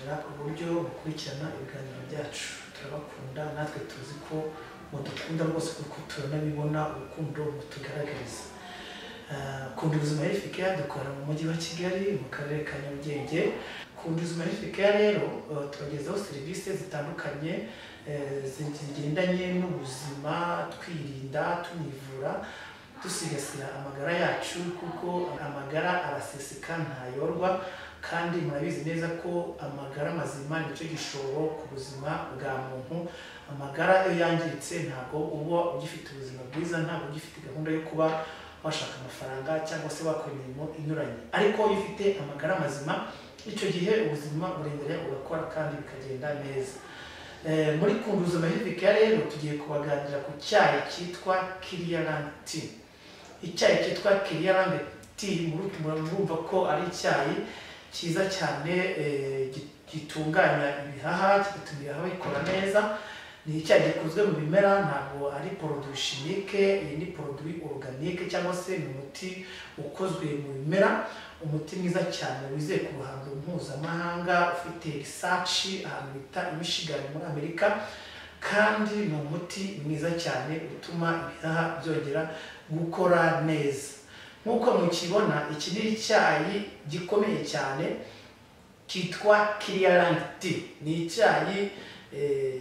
kubashimira uburyo mukurikirana ibiganiro byacu. Turabakunda, natwe tuzi ko mudukunda rwose kuko turanabibona urukundo mutugaragariza. Kunda Ubuzima Health Care dukora mu mujyi wa Kigali mu karere ka Nyarugenge. Kunda Ubuzima Health Care rero tubagezaho serivisi zitandukanye zigendanye n'ubuzima, twirinda, tunivura, dusigasira amagara yacu kuko amagara araseseka ntayorwa, kandi murabizi neza ko amagara mazima nicyo gishoro ku buzima bwa muntu. Amagara iyo yangiritse ntabwo uba ugifite ubuzima bwiza, ntabwo ugifite gahunda yo kuba washaka amafaranga cyangwa se wakora imirimo inyuranye. Ariko iyo ufite amagara mazima, icyo gihe ubuzima burengera ugakora kandi bikagenda neza. Muri Kunda Ubuzima Health Care rero tugiye kubaganira ku cyayi cyitwa Clearland Tea. Icyayi cyitwa Clearland Tea murumva ko ari icyayi cyiza cyane, gitunganya ibihaha, kigatuma ibihaha bikora neza. Ni icyayi gikozwe mu bimera, ntabwo ari produit chimique, iyi ni produit organique cyangwa se ni umuti ukozwe mu bimera, umuti mwiza cyane wizewe ku ruhando mpuzamahanga, ufite research ahantu bita Michigan muri Amerika, kandi ni umuti mwiza cyane utuma ibihaha byongera gukora neza. Nk'uko mukibona, iki ni icyayi gikomeye cyane cyitwa Clearland Tea. Ni icyayi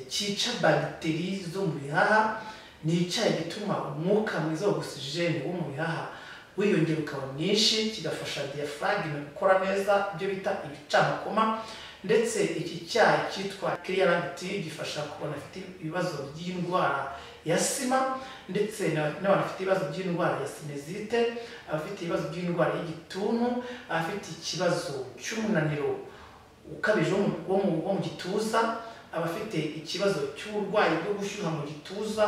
cyica bagiteri zo mu bihaha, ni icyayi gituma umwuka mwiza wa oxygene wo mu bihaha wiyongera ukaba mwinshi, kigafasha diaphragme gukora neza, ibyo bita ibicamakoma. Ndetse iki cyayi cyitwa Clearland Tea gifasha kubona afite ibibazo by'indwara ya sima, ndetse n'abantu bafite ibibazo by'indwara ya sinezite, abafite ibibazo by'indwara y'igituntu, abafite ikibazo cy'umunaniro ukabije wo mu gituza, abafite ikibazo cy'uburwayi bwo gushyuha mu gituza,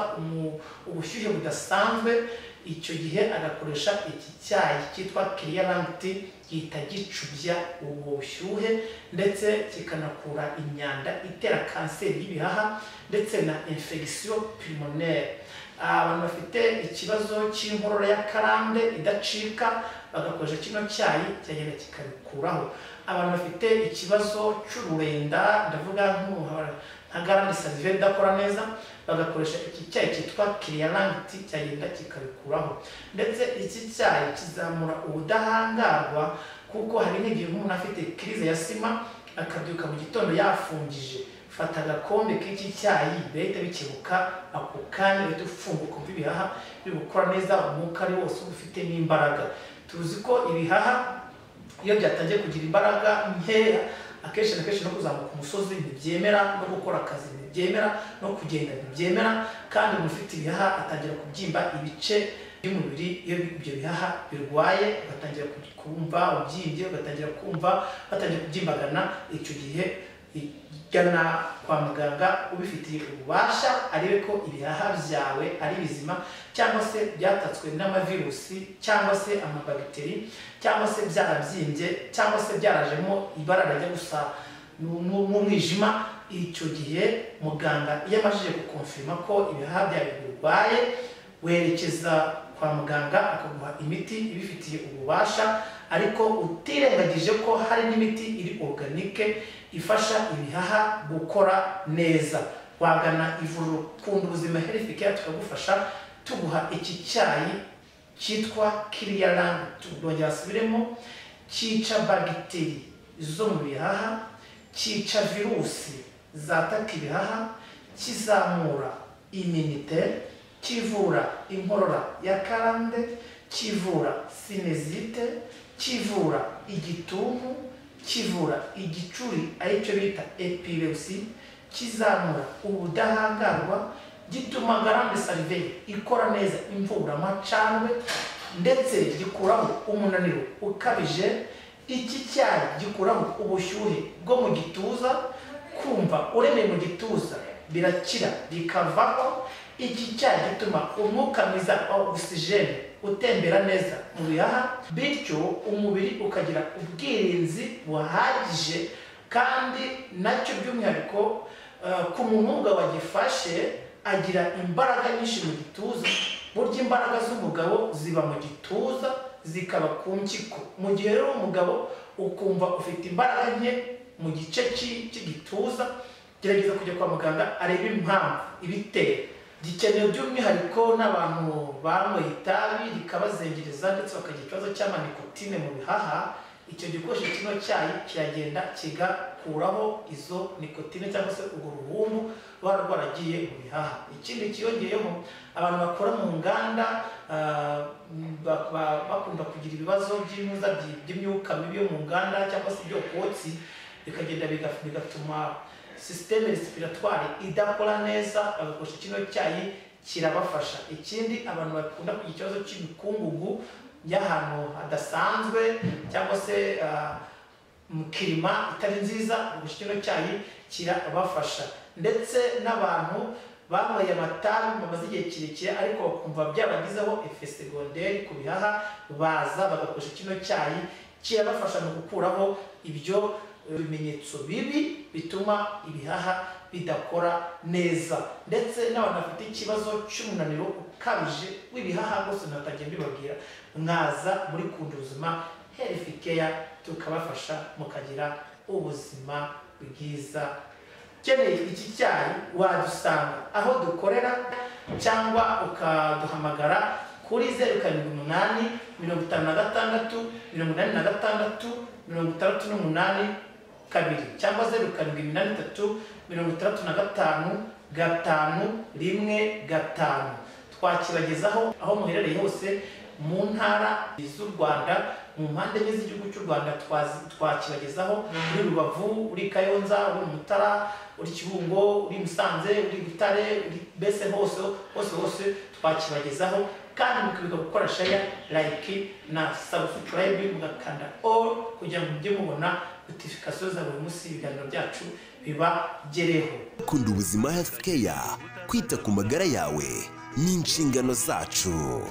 ubushyuhe budasanzwe. Icyo gihe agakoresha iki cyayi cyitwa Clearland Tea, gihita gicubya ubwo bushyuhe ndetse kikanakura imyanda itera kanseri y'ibihaha ndetse na infection pulmonaire. Abantu bafite ikibazo cy'inkorora ya karande idacika bagakoresha kino cyayi, cyagenda kikabikuraho. Abantu bafite ikibazo cy'ururenda, ndavuga nka garande salivaire idakora neza, bagakoresha iki cyayi cyitwa Clearland Tea, cyagenda kikabikuraho. Ndetse iki cyayi kizamura ubudahangarwa, kuko hari n'igihe umuntu afite crise ya sima akabyuka mu gitondo yafungije, fata agakombe k'iki cyayi bihita bikebuka ako kanya, uhita ufunguka umva ibihaha biri gukora neza, umwuka ari wose ufite n'imbaraga. Tuzi ko ibihaha iyo byatangiye kugira imbaraga nkeya, akenshi na kenshi no kuzamuka umusozi ntibyemera, no gukora akazi ntibyemera, no kugenda ntibyemera, kandi umuntu ufite ibihaha atangira kubyimba ibice by'umubiri. Iyo ibyo bihaha birwaye ugatangira kumva ubyimbye, ugatangira kumva batangiye kubyimbagana, icyo gihe gana kwa muganga ubifitiye ububasha, arebe ko ibihaha byawe ari bizima, cyangwa se byatatswe n'amavirusi cyangwa se amabagiteri, cyangwa se byarabyimbye, cyangwa se byarajemo ibara rajya gusa n'umwijima. Icyo gihe muganga iyo amajije gukonfirma ko ibihaha byawe birwaye, werekeza kwa muganga akaguha imiti ibifitiye ububasha, ariko utirengagije ko hari n'imiti iri organique ifasha ibihaha gukora neza. Wagana ivuriro Kunda Ubuzima Health Care tukagufasha, tuguha iki cyayi cyitwa Clearland. Tugongera asubiremo, cyica bagiteri zo mu bihaha, cyica virusi zataka ibihaha, kizamura immunite, kivura inkorora ya karande, kivura sinezite, kivura igituntu, kivura igicuri aricyo bita epilepsy, kizamura ubudahangarwa, gituma garande salivaire ikora neza, imvura amacandwe, ndetse gikuraho umunaniro ukabije. Iki cyayi gikuraho ubushyuhe bwo mu gituza, kumva uremeye mu gituza birakira bikavaho. Iki cyayi gituma umwuka mwiza wa oxygene utembera neza mu bihaha, bityo umubiri ukagira ubwirinzi buhagije, kandi nacyo by'umwihariko ku muntu wagifashe agira imbaraga nyinshi mu gituza. Burya imbaraga z'umugabo ziba mu gituza zikaba ku mpyiko. Mu gihe rero umugabo ukumva ufite imbaraga nke mu gice cy'igituza, gerageza kujya kwa muganga arebe impamvu ibitera. Gikenewe by'umwihariko n'abantu banyweye itabi rikabazengereza ndetse bakagira ikibazo cy'amanikotine mu bihaha. Icyo gikoresho kino cyayi kiragenda kigakuraho izo nikotine cyangwa se urwo ruhumbu ruba rwaragiye mu bihaha. Ikindi kiyongeyeho, abantu bakora mu nganda bakunda kugira ibibazo by'imyuka mibi yo mu nganda cyangwa se ibyokotsi, bikagenda bigatuma systeme respiratoire idakora neza. Agakoresha kino cyayi kirabafasha. Ikindi, abantu bakunda kugira ikibazo cy'imikungugu y'ahantu hadasanzwe cyangwa se mu kirima itari nziza, kino cyayi kirabafasha. Ndetse n'abantu banyweye amatabi bamaze igihe kirekire ariko bakumva byabagizeho effet secondaire ku bihaha, baza bagakoresha kino cyayi, kirabafasha mu gukuraho ibyo ibimenyetso bibi bituma ibihaha bidakora neza. Ndetse n'abantu bafite ikibazo cy'umunaniro ukabije w'ibihaha, bose natagiye mbibabwira, mwaza muri Kunda Ubuzima Health Care tukabafasha mukagira ubuzima bwiza. Ukeneye iki cyayi wadusanga aho dukorera cyangwa ukaduhamagara kuri 078 56 86 68 kabiri cyangwa 073 65 515. Twakibagezaho aho muherereye hose mu ntara z'u Rwanda, mu mpande enye z'igihugu cy'u Rwanda. Twakibagezaho uri Rubavu, uri Kayonza, uri Mutara, uri Kibungo, uri Musanze, uri Butare, uri bese hose twakibagezaho. Kandi mukibuka gukora share, like na subscribe, mugakanda all kugira ngo mujye mubona notification za buri munsi ibiganiro byacu bibagereho. Kunda Ubuzima Health Care, kwita ku magara yawe ni inshingano zacu.